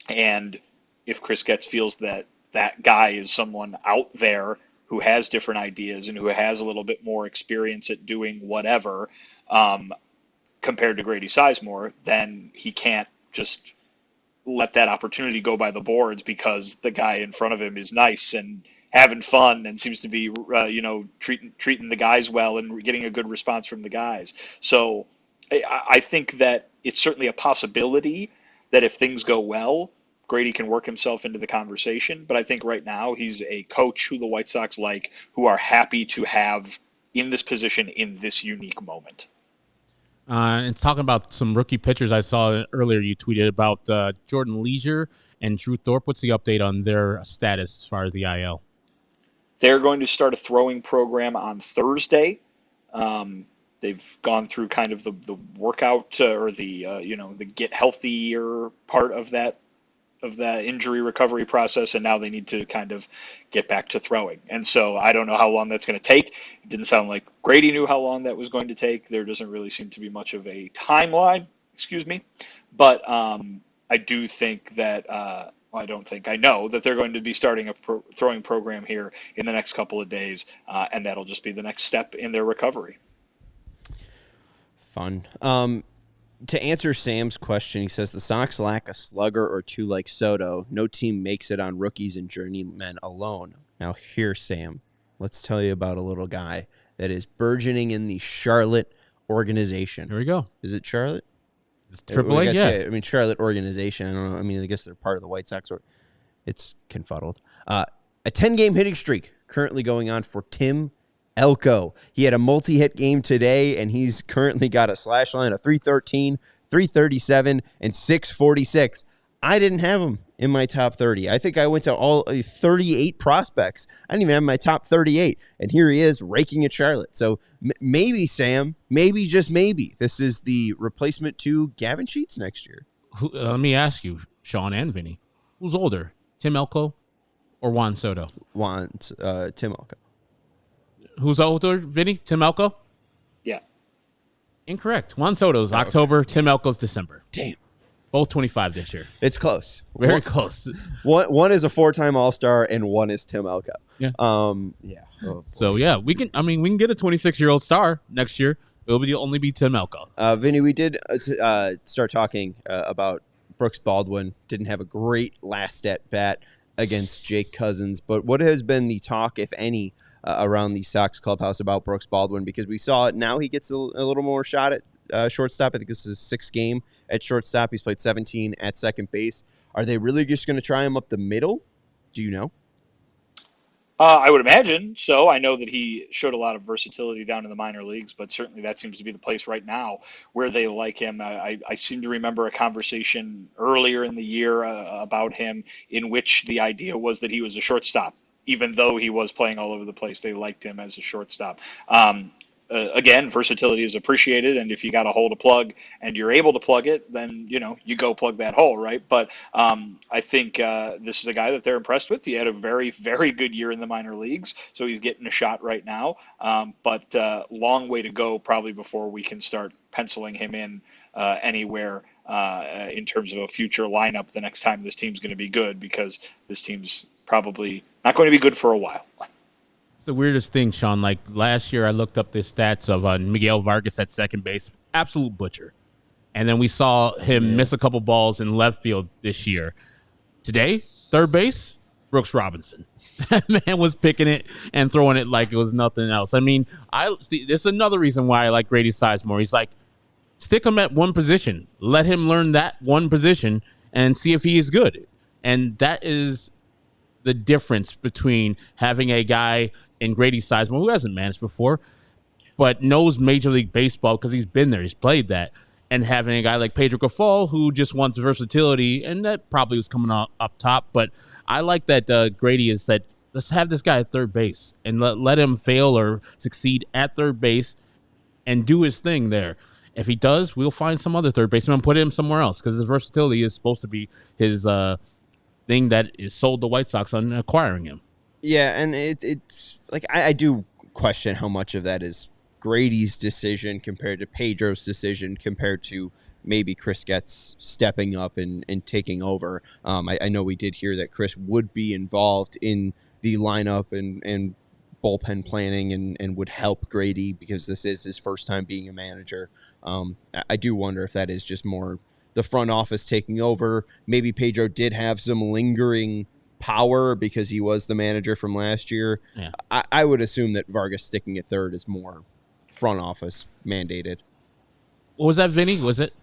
And if Chris Getz feels that that guy is someone out there who has different ideas and who has a little bit more experience at doing whatever, compared to Grady Sizemore, then he can't just let that opportunity go by the boards because the guy in front of him is nice and having fun and seems to be, treating the guys well and getting a good response from the guys. So I think that it's certainly a possibility that if things go well, Grady can work himself into the conversation. But I think right now he's a coach who the White Sox like, who are happy to have in this position in this unique moment. And talking about some rookie pitchers, I saw earlier you tweeted about Jordan Leisure and Drew Thorpe. What's the update on their status as far as the IL? They're going to start a throwing program on Thursday. They've gone through kind of the workout or the get healthier part of that injury recovery process, and now they need to kind of get back to throwing. And so I don't know how long that's going to take. It didn't sound like Grady knew how long that was going to take. There doesn't really seem to be much of a timeline, but I do think that I know that they're going to be starting a throwing program here in the next couple of days, and that'll just be the next step in their recovery. Fun. To answer Sam's question, he says the Sox lack a slugger or two like Soto. No team makes it on rookies and journeymen alone. Now here, Sam, let's tell you about a little guy that is burgeoning in the Charlotte organization. Here we go. Is it Charlotte? It's AAA, yeah. I mean, Charlotte organization. I don't know. I mean, I guess they're part of the White Sox. It's confuddled. A 10-game hitting streak currently going on for Tim Elko. He had a multi-hit game today, and he's currently got a slash line of 313, 337, and 646. I didn't have him in my top 30. I think I went to all 38 prospects. I didn't even have my top 38, and here he is raking at Charlotte. So maybe, Sam, maybe, just maybe, this is the replacement to Gavin Sheets next year. Let me ask you, Sean and Vinny, who's older, Tim Elko or Juan Soto? Tim Elko. Who's older, Vinny? Tim Elko? Yeah. Incorrect. Juan Soto's October, Tim Elko's December. Damn. Both 25 this year. It's close. Very close. One is a 4-time All-Star, and one is Tim Elko. Yeah. Yeah. So, yeah, we can get a 26-year-old star next year. It'll only be Tim Elko. Vinny, we did start talking about Brooks Baldwin. Didn't have a great last at bat against Jake Cousins, but what has been the talk, if any, around the Sox clubhouse about Brooks Baldwin? Because we saw it now, he gets a little more shot at shortstop. I think this is his 6th game at shortstop. He's played 17 at second base. Are they really just going to try him up the middle? Do you know? I would imagine so. I know that he showed a lot of versatility down in the minor leagues, but certainly that seems to be the place right now where they like him. I seem to remember a conversation earlier in the year about him in which the idea was that he was a shortstop. Even though he was playing all over the place, they liked him as a shortstop. Again, versatility is appreciated, and if you got a hole to plug and you're able to plug it, then you go plug that hole, right? But I think this is a guy that they're impressed with. He had a very, very good year in the minor leagues, so he's getting a shot right now. But long way to go, probably before we can start penciling him in anywhere in terms of a future lineup the next time this team's going to be good, because this team's probably not going to be good for a while. It's the weirdest thing, Sean. Like last year, I looked up the stats of Miguel Vargas at second base, absolute butcher. And then we saw him miss a couple balls in left field this year. Today, third base, Brooks Robinson. That man was picking it and throwing it like it was nothing else. I mean, this is another reason why I like Grady Sizemore. He's like, stick him at one position. Let him learn that one position and see if he is good. And that is the difference between having a guy in Grady Sizemore, who hasn't managed before, but knows Major League Baseball because he's been there, he's played that, and having a guy like Pedro Grifol who just wants versatility, and that probably was coming up top. But I like that Grady has said, let's have this guy at third base and let him fail or succeed at third base and do his thing there. If he does, we'll find some other third baseman and put him somewhere else, because his versatility is supposed to be his thing that is sold the White Sox on acquiring him. Yeah, and it's like I do question how much of that is Grady's decision compared to Pedro's decision compared to maybe Chris Getz stepping up and taking over. I know we did hear that Chris would be involved in the lineup and bullpen planning and would help Grady because this is his first time being a manager. I do wonder if that is just more the front office taking over. Maybe Pedro did have some lingering power because he was the manager from last year. Yeah. I would assume that Vargas sticking at third is more front office mandated. What was that, Vinny? Was it?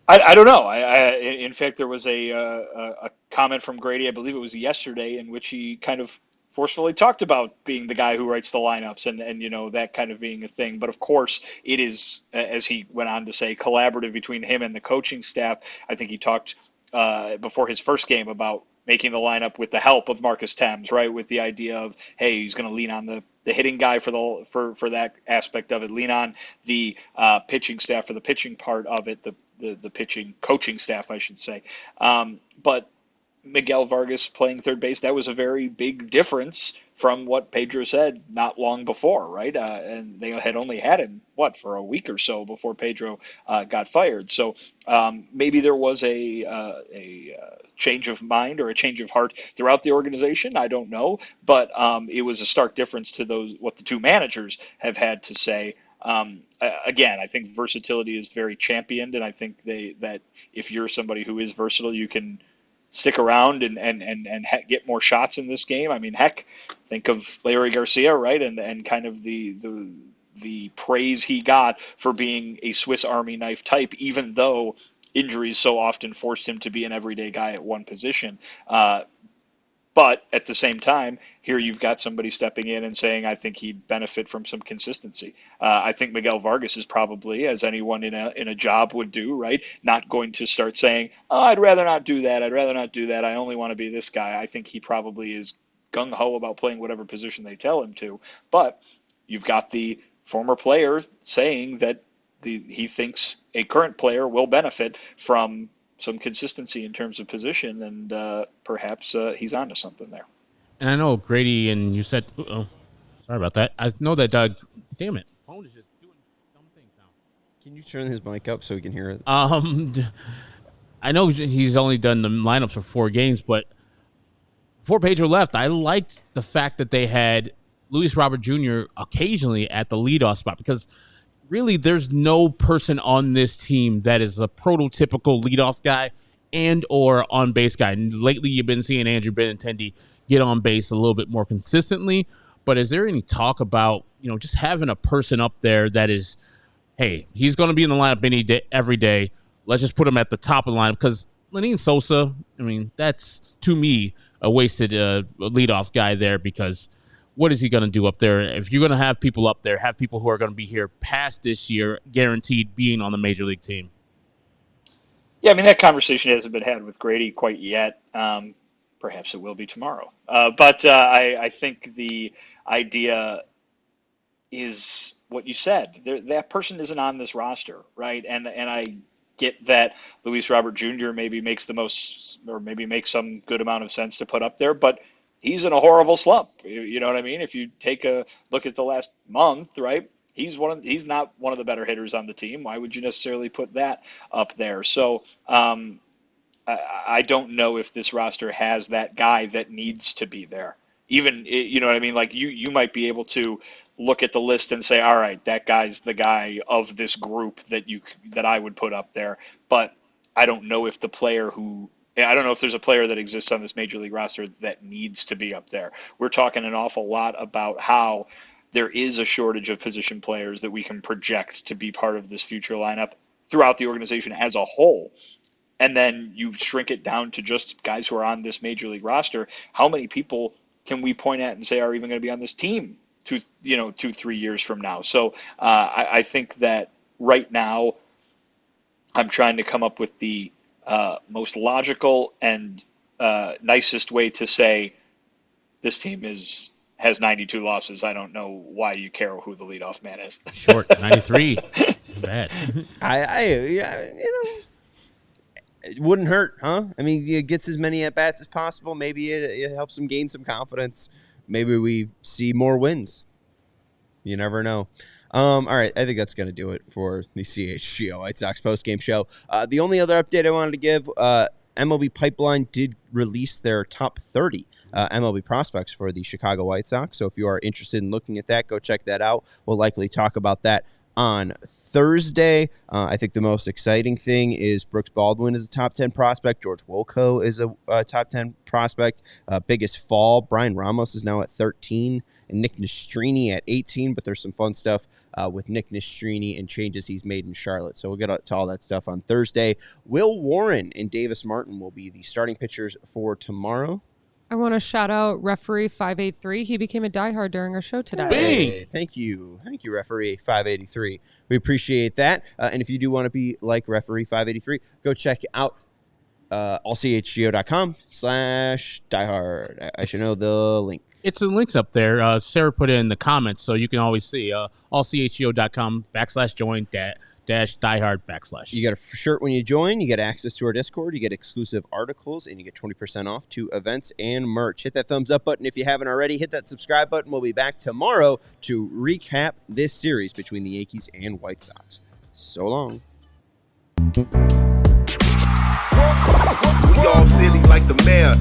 I don't know. In fact, there was a comment from Grady, I believe it was yesterday, in which he kind of forcefully talked about being the guy who writes the lineups and that kind of being a thing. But of course, it is, as he went on to say, collaborative between him and the coaching staff. I think he talked before his first game about making the lineup with the help of Marcus Thames, right? With the idea of, hey, he's going to lean on the hitting guy for that aspect of it, lean on the pitching staff for the pitching part of it, the pitching coaching staff, I should say. But Miguel Vargas playing third base, that was a very big difference from what Pedro said not long before, right? And they had only had him, for a week or so before Pedro got fired. So maybe there was a change of mind or a change of heart throughout the organization. I don't know. But it was a stark difference to what the two managers have had to say. Again, I think versatility is very championed, and I think that if you're somebody who is versatile, you can stick around and get more shots in this game. I mean, heck, think of Larry Garcia, right? And kind of the praise he got for being a Swiss Army knife type, even though injuries so often forced him to be an everyday guy at one position. But at the same time, here you've got somebody stepping in and saying, I think he'd benefit from some consistency. I think Miguel Vargas is probably, as anyone in a job would do, right, not going to start saying, oh, I'd rather not do that. I'd rather not do that. I only want to be this guy. I think he probably is gung-ho about playing whatever position they tell him to. But you've got the former player saying that he thinks a current player will benefit from some consistency in terms of position, and perhaps he's onto something there. And I know Grady, and you said, sorry about that. I know that, damn it, phone is just doing dumb things now. Can you turn his mic up so we can hear it? I know he's only done the lineups for 4 games, but before Pedro left, I liked the fact that they had Luis Robert Jr. occasionally at the leadoff spot, because really there's no person on this team that is a prototypical leadoff guy and or on base guy. And lately you've been seeing Andrew Benintendi get on base a little bit more consistently. But is there any talk about, just having a person up there that is, hey, he's going to be in the lineup every day. Let's just put him at the top of the lineup, because Lenine Sosa, I mean, that's, to me, a wasted leadoff guy there, because what is he going to do up there? If you're going to have people up there, have people who are going to be here past this year, guaranteed being on the major league team. Yeah, I mean, that conversation hasn't been had with Grady quite yet. Perhaps it will be tomorrow. But I think the idea is what you said. That person isn't on this roster, right? And I get that Luis Robert Jr. maybe makes the most, or maybe makes some good amount of sense to put up there, but he's in a horrible slump. You know what I mean? If you take a look at the last month, right? He's not one of the better hitters on the team. Why would you necessarily put that up there? So I don't know if this roster has that guy that needs to be there. Even, you know what I mean? Like you might be able to look at the list and say, all right, that guy's the guy of this group that I would put up there. But I don't know if I don't know if there's a player that exists on this major league roster that needs to be up there. We're talking an awful lot about how there is a shortage of position players that we can project to be part of this future lineup throughout the organization as a whole. And then you shrink it down to just guys who are on this major league roster. How many people can we point at and say are even going to be on this team 2-3 years from now? So I think that right now I'm trying to come up with the most logical and nicest way to say this team has 92 losses. I don't know why you care who the leadoff man is. Short 93. Bad. It wouldn't hurt, huh? I mean, he gets as many at-bats as possible. Maybe it helps him gain some confidence. Maybe we see more wins. You never know. All right, I think that's going to do it for the CHGO White Sox postgame show. The only other update I wanted to give, MLB Pipeline did release their top 30 MLB prospects for the Chicago White Sox. So if you are interested in looking at that, go check that out. We'll likely talk about that on Thursday. I think the most exciting thing is Brooks Baldwin is a top 10 prospect. George Wolko is a top 10 prospect. Biggest fall, Brian Ramos is now at 13, and Nick Nastrini at 18. But there's some fun stuff with Nick Nastrini and changes he's made in Charlotte. So we'll get to all that stuff on Thursday. Will Warren and Davis Martin will be the starting pitchers for tomorrow. I want to shout out referee 583. He became a diehard during our show today. Hey, thank you, referee 583. We appreciate that. And if you do want to be like referee 583, go check out allchgo.com/diehard. I should know the link. It's the links up there. Sarah put it in the comments, so you can always see allchgo.com/join-diehard/. You get a shirt when you join. You get access to our Discord. You get exclusive articles, and you get 20% off to events and merch. Hit that thumbs up button if you haven't already. Hit that subscribe button. We'll be back tomorrow to recap this series between the Yankees and White Sox. So long. We all silly like the mayor.